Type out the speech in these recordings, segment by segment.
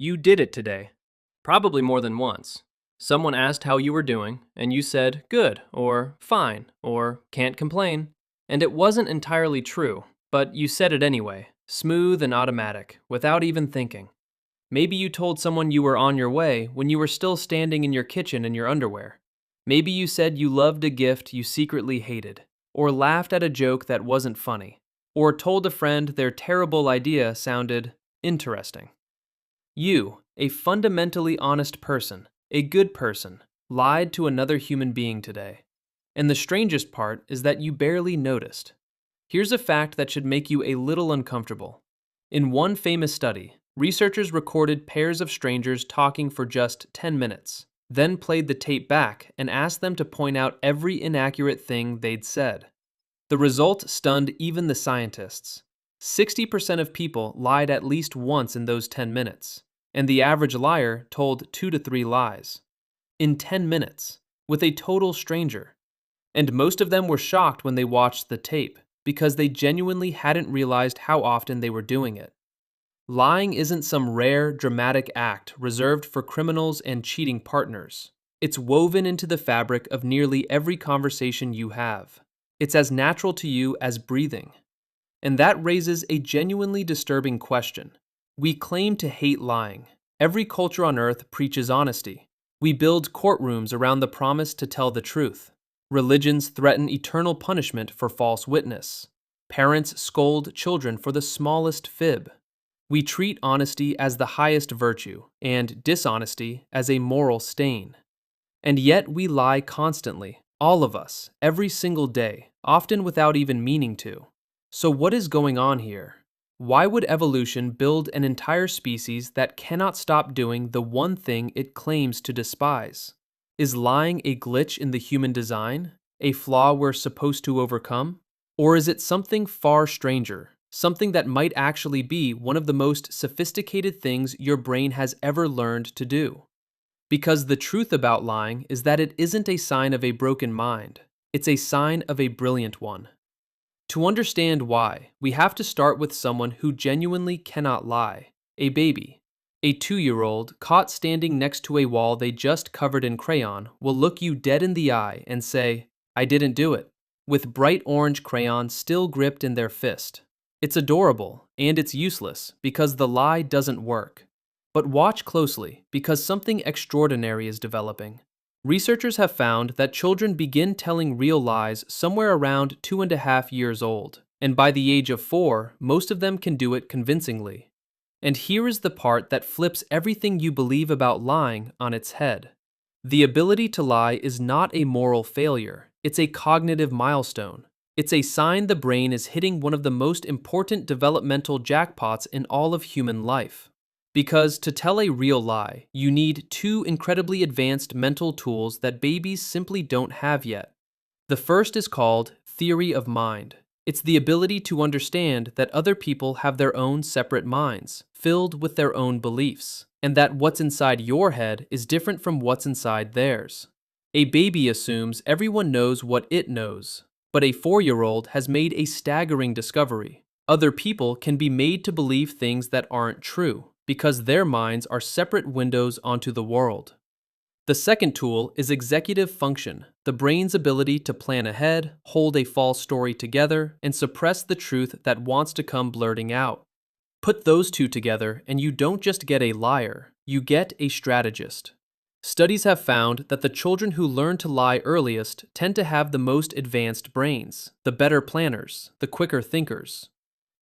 You did it today. Probably more than once. Someone asked how you were doing, and you said, good, or fine, or can't complain. And it wasn't entirely true, but you said it anyway, smooth and automatic, without even thinking. Maybe you told someone you were on your way when you were still standing in your kitchen in your underwear. Maybe you said you loved a gift you secretly hated, or laughed at a joke that wasn't funny, or told a friend their terrible idea sounded interesting. You, a fundamentally honest person, a good person, lied to another human being today. And the strangest part is that you barely noticed. Here's a fact that should make you a little uncomfortable. In one famous study, researchers recorded pairs of strangers talking for just 10 minutes, then played the tape back and asked them to point out every inaccurate thing they'd said. The result stunned even the scientists. 60% of people lied at least once in those 10 minutes, and the average liar told 2 to 3 lies. In 10 minutes, with a total stranger. And most of them were shocked when they watched the tape, because they genuinely hadn't realized how often they were doing it. Lying isn't some rare, dramatic act reserved for criminals and cheating partners. It's woven into the fabric of nearly every conversation you have. It's as natural to you as breathing. And that raises a genuinely disturbing question. We claim to hate lying. Every culture on earth preaches honesty. We build courtrooms around the promise to tell the truth. Religions threaten eternal punishment for false witness. Parents scold children for the smallest fib. We treat honesty as the highest virtue, and dishonesty as a moral stain. And yet we lie constantly, all of us, every single day, often without even meaning to. So what is going on here? Why would evolution build an entire species that cannot stop doing the one thing it claims to despise? Is lying a glitch in the human design, a flaw we're supposed to overcome? Or is it something far stranger, something that might actually be one of the most sophisticated things your brain has ever learned to do? Because the truth about lying is that it isn't a sign of a broken mind, it's a sign of a brilliant one. To understand why, we have to start with someone who genuinely cannot lie, a baby. A 2-year-old caught standing next to a wall they just covered in crayon will look you dead in the eye and say, "I didn't do it," with bright orange crayon still gripped in their fist. It's adorable, and it's useless because the lie doesn't work. But watch closely, because something extraordinary is developing. Researchers have found that children begin telling real lies somewhere around 2.5 years old, and by the age of 4, most of them can do it convincingly. And here is the part that flips everything you believe about lying on its head. The ability to lie is not a moral failure, it's a cognitive milestone. It's a sign the brain is hitting one of the most important developmental jackpots in all of human life. Because to tell a real lie, you need 2 incredibly advanced mental tools that babies simply don't have yet. The first is called theory of mind. It's the ability to understand that other people have their own separate minds, filled with their own beliefs, and that what's inside your head is different from what's inside theirs. A baby assumes everyone knows what it knows, but a 4-year-old has made a staggering discovery. Other people can be made to believe things that aren't true, because their minds are separate windows onto the world. The second tool is executive function, the brain's ability to plan ahead, hold a false story together, and suppress the truth that wants to come blurting out. Put those two together, and you don't just get a liar, you get a strategist. Studies have found that the children who learn to lie earliest tend to have the most advanced brains, the better planners, the quicker thinkers.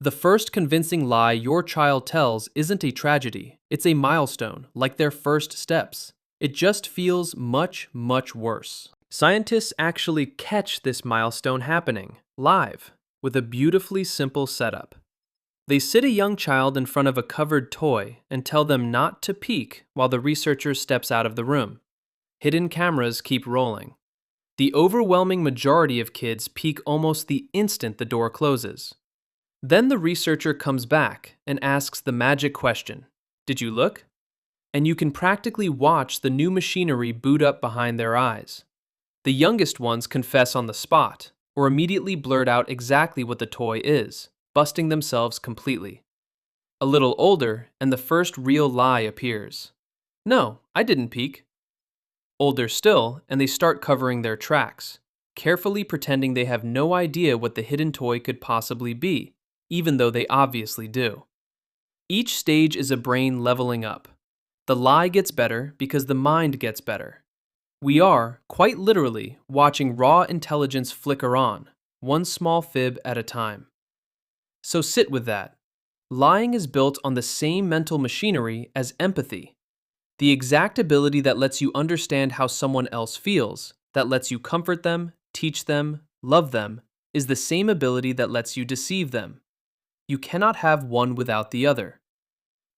The first convincing lie your child tells isn't a tragedy, it's a milestone, like their first steps. It just feels much, much worse. Scientists actually catch this milestone happening, live, with a beautifully simple setup. They sit a young child in front of a covered toy and tell them not to peek while the researcher steps out of the room. Hidden cameras keep rolling. The overwhelming majority of kids peek almost the instant the door closes. Then the researcher comes back and asks the magic question, "Did you look?" And you can practically watch the new machinery boot up behind their eyes. The youngest ones confess on the spot, or immediately blurt out exactly what the toy is, busting themselves completely. A little older, and the first real lie appears. No, I didn't peek. Older still, and they start covering their tracks, carefully pretending they have no idea what the hidden toy could possibly be, even though they obviously do. Each stage is a brain leveling up. The lie gets better because the mind gets better. We are, quite literally, watching raw intelligence flicker on, one small fib at a time. So sit with that. Lying is built on the same mental machinery as empathy. The exact ability that lets you understand how someone else feels, that lets you comfort them, teach them, love them, is the same ability that lets you deceive them. You cannot have one without the other.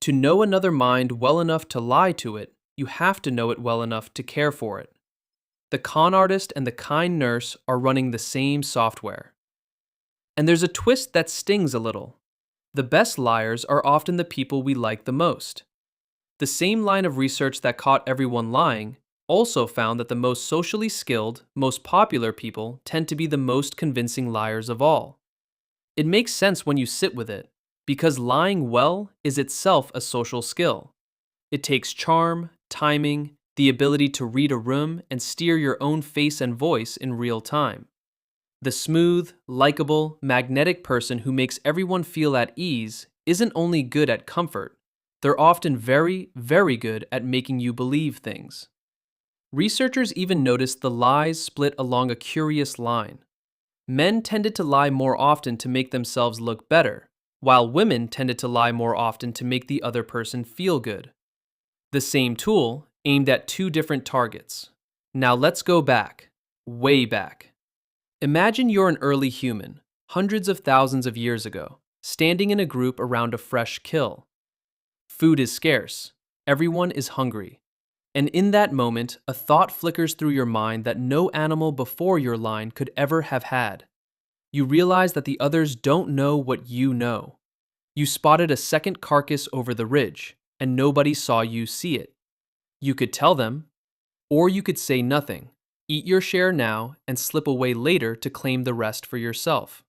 To know another mind well enough to lie to it, you have to know it well enough to care for it. The con artist and the kind nurse are running the same software. And there's a twist that stings a little. The best liars are often the people we like the most. The same line of research that caught everyone lying also found that the most socially skilled, most popular people tend to be the most convincing liars of all. It makes sense when you sit with it, because lying well is itself a social skill. It takes charm, timing, the ability to read a room and steer your own face and voice in real time. The smooth, likable, magnetic person who makes everyone feel at ease isn't only good at comfort, they're often very, very good at making you believe things. Researchers even noticed the lies split along a curious line. Men tended to lie more often to make themselves look better, while women tended to lie more often to make the other person feel good. The same tool, aimed at two different targets. Now let's go back, way back. Imagine you're an early human, hundreds of thousands of years ago, standing in a group around a fresh kill. Food is scarce, everyone is hungry, and in that moment, a thought flickers through your mind that no animal before your line could ever have had. You realize that the others don't know what you know. You spotted a second carcass over the ridge, and nobody saw you see it. You could tell them, or you could say nothing, eat your share now, and slip away later to claim the rest for yourself.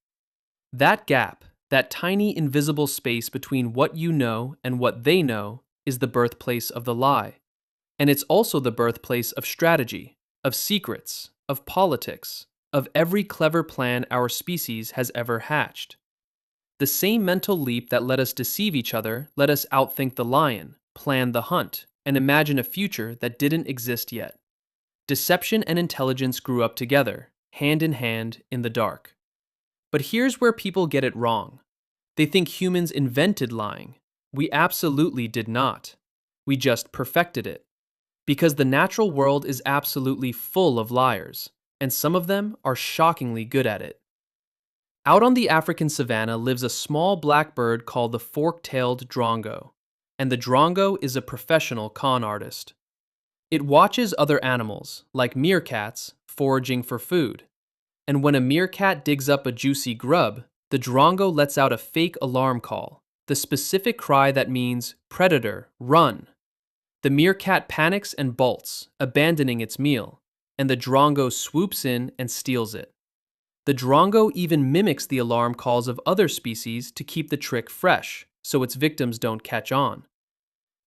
That gap, that tiny invisible space between what you know and what they know, is the birthplace of the lie. And it's also the birthplace of strategy, of secrets, of politics, of every clever plan our species has ever hatched. The same mental leap that let us deceive each other let us outthink the lion, plan the hunt, and imagine a future that didn't exist yet. Deception and intelligence grew up together, hand in hand, in the dark. But here's where people get it wrong. They think humans invented lying. We absolutely did not. We just perfected it. Because the natural world is absolutely full of liars, and some of them are shockingly good at it. Out on the African savanna lives a small black bird called the fork-tailed drongo, and the drongo is a professional con artist. It watches other animals, like meerkats, foraging for food. And when a meerkat digs up a juicy grub, the drongo lets out a fake alarm call, the specific cry that means, "Predator, run!" The meerkat panics and bolts, abandoning its meal, and the drongo swoops in and steals it. The drongo even mimics the alarm calls of other species to keep the trick fresh, so its victims don't catch on.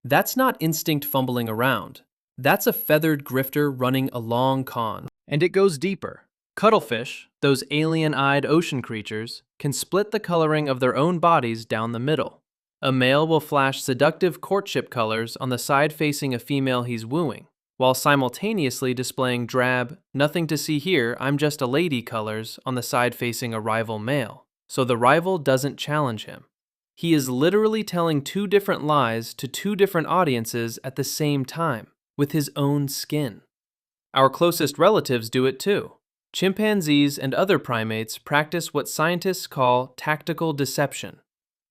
That's not instinct fumbling around. That's a feathered grifter running a long con. And it goes deeper. Cuttlefish, those alien-eyed ocean creatures, can split the coloring of their own bodies down the middle. A male will flash seductive courtship colors on the side facing a female he's wooing, while simultaneously displaying drab, nothing to see here, I'm just a lady colors on the side facing a rival male, so the rival doesn't challenge him. He is literally telling two different lies to two different audiences at the same time, with his own skin. Our closest relatives do it too. Chimpanzees and other primates practice what scientists call tactical deception.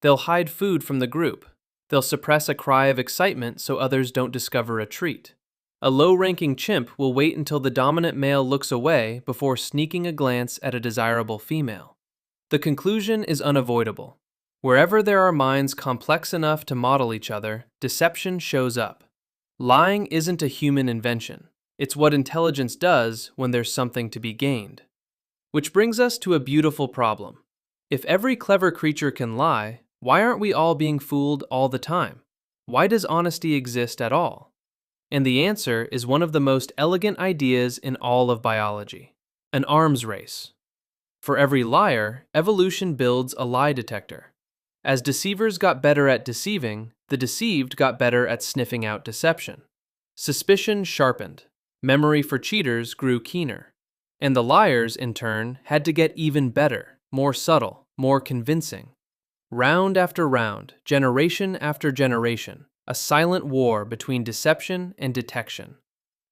They'll hide food from the group. They'll suppress a cry of excitement so others don't discover a treat. A low-ranking chimp will wait until the dominant male looks away before sneaking a glance at a desirable female. The conclusion is unavoidable. Wherever there are minds complex enough to model each other, deception shows up. Lying isn't a human invention. It's what intelligence does when there's something to be gained. Which brings us to a beautiful problem. If every clever creature can lie, Why aren't we all being fooled all the time? Why does honesty exist at all? And the answer is one of the most elegant ideas in all of biology: an arms race. For every liar, evolution builds a lie detector. As deceivers got better at deceiving, the deceived got better at sniffing out deception. Suspicion sharpened. Memory for cheaters grew keener. And the liars, in turn, had to get even better, more subtle, more convincing. Round after round, generation after generation, a silent war between deception and detection.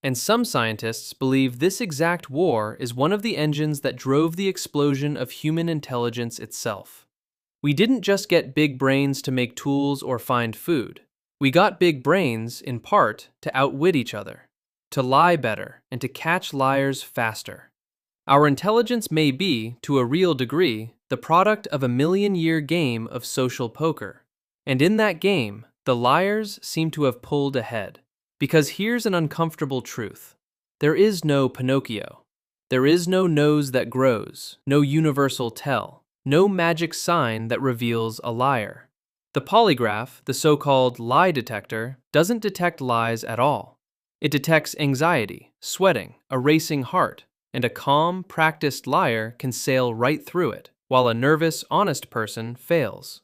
And some scientists believe this exact war is one of the engines that drove the explosion of human intelligence itself. We didn't just get big brains to make tools or find food. We got big brains, in part, to outwit each other, to lie better, and to catch liars faster. Our intelligence may be, to a real degree, the product of a million-year game of social poker. And in that game, the liars seem to have pulled ahead. Because here's an uncomfortable truth. There is no Pinocchio. There is no nose that grows, no universal tell, no magic sign that reveals a liar. The polygraph, the so-called lie detector, doesn't detect lies at all. It detects anxiety, sweating, a racing heart, and a calm, practiced liar can sail right through it, while a nervous, honest person fails.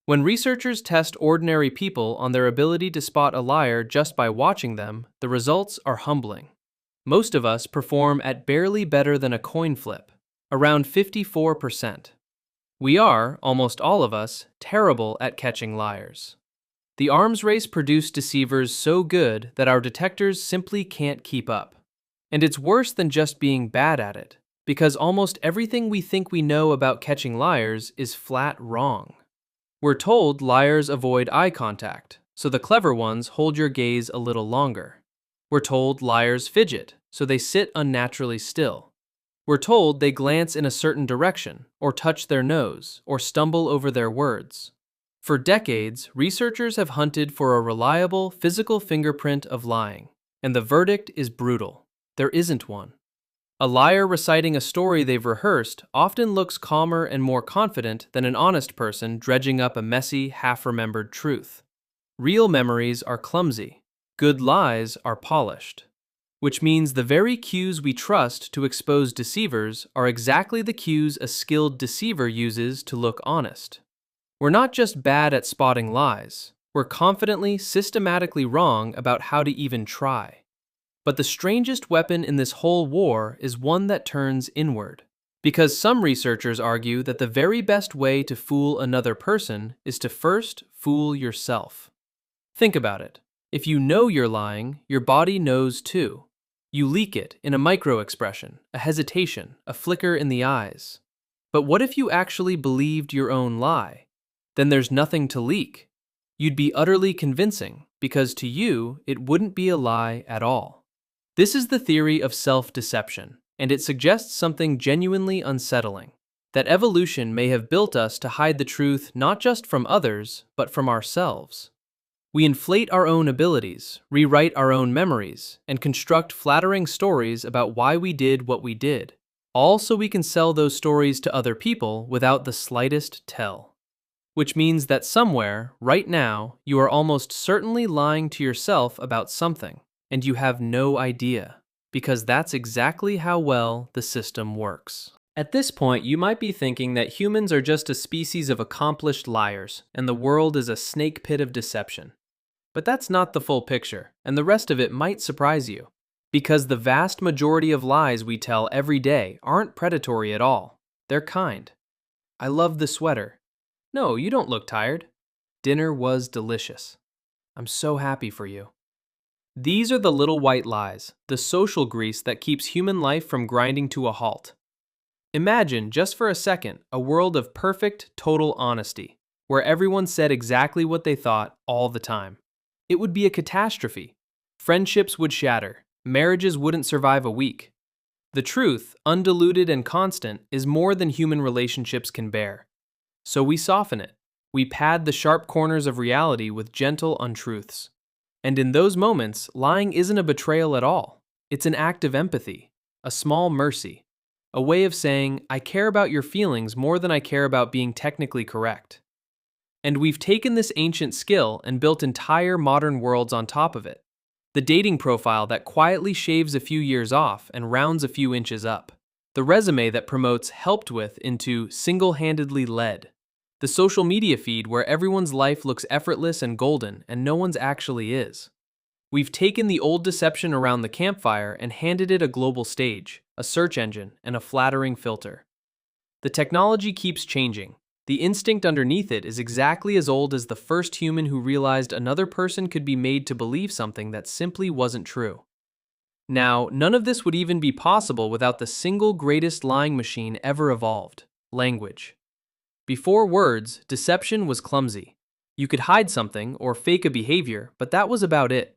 When researchers test ordinary people on their ability to spot a liar just by watching them, the results are humbling. Most of us perform at barely better than a coin flip, around 54%. We are, almost all of us, terrible at catching liars. The arms race produced deceivers so good that our detectors simply can't keep up. And it's worse than just being bad at it, because almost everything we think we know about catching liars is flat wrong. We're told liars avoid eye contact, so the clever ones hold your gaze a little longer. We're told liars fidget, so they sit unnaturally still. We're told they glance in a certain direction, or touch their nose, or stumble over their words. For decades, researchers have hunted for a reliable physical fingerprint of lying, and the verdict is brutal. There isn't one. A liar reciting a story they've rehearsed often looks calmer and more confident than an honest person dredging up a messy, half-remembered truth. Real memories are clumsy. Good lies are polished. Which means the very cues we trust to expose deceivers are exactly the cues a skilled deceiver uses to look honest. We're not just bad at spotting lies. We're confidently, systematically wrong about how to even try. But the strangest weapon in this whole war is one that turns inward. Because some researchers argue that the very best way to fool another person is to first fool yourself. Think about it. If you know you're lying, your body knows too. You leak it in a micro-expression, a hesitation, a flicker in the eyes. But what if you actually believed your own lie? Then there's nothing to leak. You'd be utterly convincing, because to you, it wouldn't be a lie at all. This is the theory of self-deception, and it suggests something genuinely unsettling, that evolution may have built us to hide the truth not just from others, but from ourselves. We inflate our own abilities, rewrite our own memories, and construct flattering stories about why we did what we did, all so we can sell those stories to other people without the slightest tell. Which means that somewhere, right now, you are almost certainly lying to yourself about something, and you have no idea, because that's exactly how well the system works. At this point, you might be thinking that humans are just a species of accomplished liars, and the world is a snake pit of deception. But that's not the full picture, and the rest of it might surprise you, because the vast majority of lies we tell every day aren't predatory at all. They're kind. I love the sweater. No, you don't look tired. Dinner was delicious. I'm so happy for you. These are the little white lies, the social grease that keeps human life from grinding to a halt. Imagine, just for a second, a world of perfect, total honesty, where everyone said exactly what they thought all the time. It would be a catastrophe. Friendships would shatter. Marriages wouldn't survive a week. The truth, undiluted and constant, is more than human relationships can bear. So we soften it. We pad the sharp corners of reality with gentle untruths. And in those moments, lying isn't a betrayal at all. It's an act of empathy, a small mercy, a way of saying, I care about your feelings more than I care about being technically correct. And we've taken this ancient skill and built entire modern worlds on top of it. The dating profile that quietly shaves a few years off and rounds a few inches up. The resume that promotes helped with into single-handedly led. The social media feed where everyone's life looks effortless and golden and no one's actually is. We've taken the old deception around the campfire and handed it a global stage, a search engine, and a flattering filter. The technology keeps changing. The instinct underneath it is exactly as old as the first human who realized another person could be made to believe something that simply wasn't true. Now, none of this would even be possible without the single greatest lying machine ever evolved: language. Before words, deception was clumsy. You could hide something or fake a behavior, but that was about it.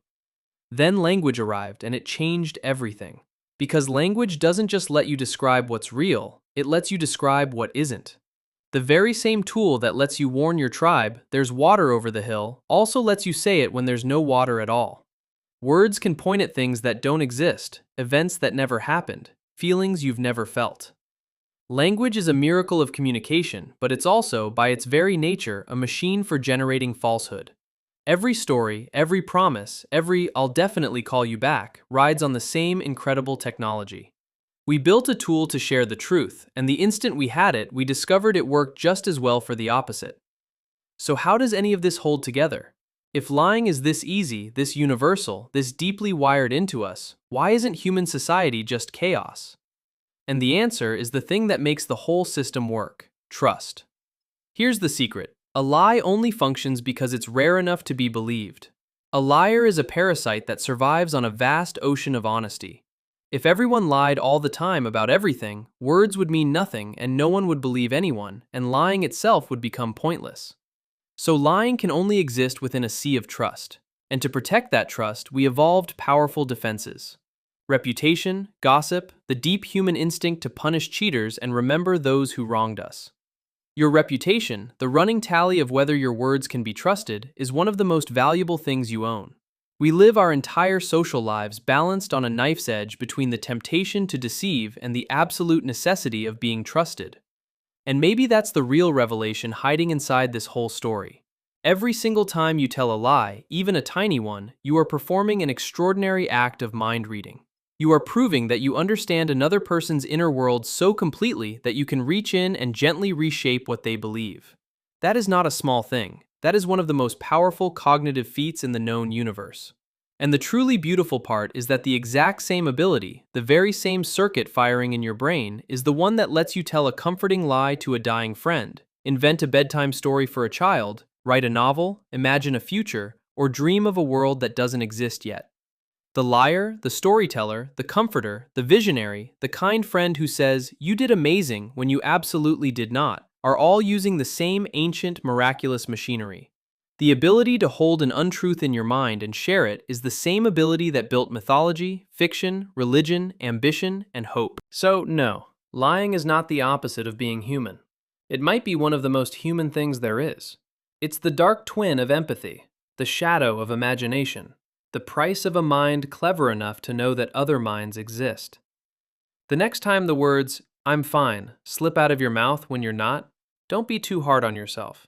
Then language arrived and it changed everything. Because language doesn't just let you describe what's real, it lets you describe what isn't. The very same tool that lets you warn your tribe, "There's water over the hill," also lets you say it when there's no water at all. Words can point at things that don't exist, events that never happened, feelings you've never felt. Language is a miracle of communication, but it's also, by its very nature, a machine for generating falsehood. Every story, every promise, every "I'll definitely call you back" rides on the same incredible technology. We built a tool to share the truth, and the instant we had it, we discovered it worked just as well for the opposite. So how does any of this hold together? If lying is this easy, this universal, this deeply wired into us, why isn't human society just chaos? And the answer is the thing that makes the whole system work: trust. Here's the secret. A lie only functions because it's rare enough to be believed. A liar is a parasite that survives on a vast ocean of honesty. If everyone lied all the time about everything, words would mean nothing and no one would believe anyone, and lying itself would become pointless. So lying can only exist within a sea of trust. And to protect that trust, we evolved powerful defenses. Reputation, gossip, the deep human instinct to punish cheaters and remember those who wronged us. Your reputation, the running tally of whether your words can be trusted, is one of the most valuable things you own. We live our entire social lives balanced on a knife's edge between the temptation to deceive and the absolute necessity of being trusted. And maybe that's the real revelation hiding inside this whole story. Every single time you tell a lie, even a tiny one, you are performing an extraordinary act of mind reading. You are proving that you understand another person's inner world so completely that you can reach in and gently reshape what they believe. That is not a small thing. That is one of the most powerful cognitive feats in the known universe. And the truly beautiful part is that the exact same ability, the very same circuit firing in your brain, is the one that lets you tell a comforting lie to a dying friend, invent a bedtime story for a child, write a novel, imagine a future, or dream of a world that doesn't exist yet. The liar, the storyteller, the comforter, the visionary, the kind friend who says, "You did amazing," when you absolutely did not, are all using the same ancient, miraculous machinery. The ability to hold an untruth in your mind and share it is the same ability that built mythology, fiction, religion, ambition, and hope. So, no, lying is not the opposite of being human. It might be one of the most human things there is. It's the dark twin of empathy, the shadow of imagination, the price of a mind clever enough to know that other minds exist. The next time the words, "I'm fine," slip out of your mouth when you're not, don't be too hard on yourself.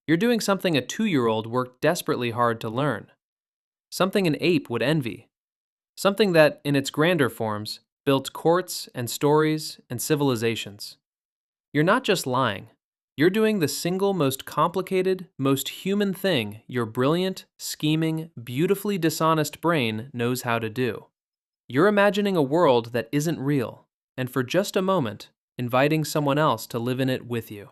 You're doing something a 2-year-old worked desperately hard to learn. Something an ape would envy. Something that, in its grander forms, built courts and stories and civilizations. You're not just lying. You're doing the single most complicated, most human thing your brilliant, scheming, beautifully dishonest brain knows how to do. You're imagining a world that isn't real, and for just a moment, inviting someone else to live in it with you.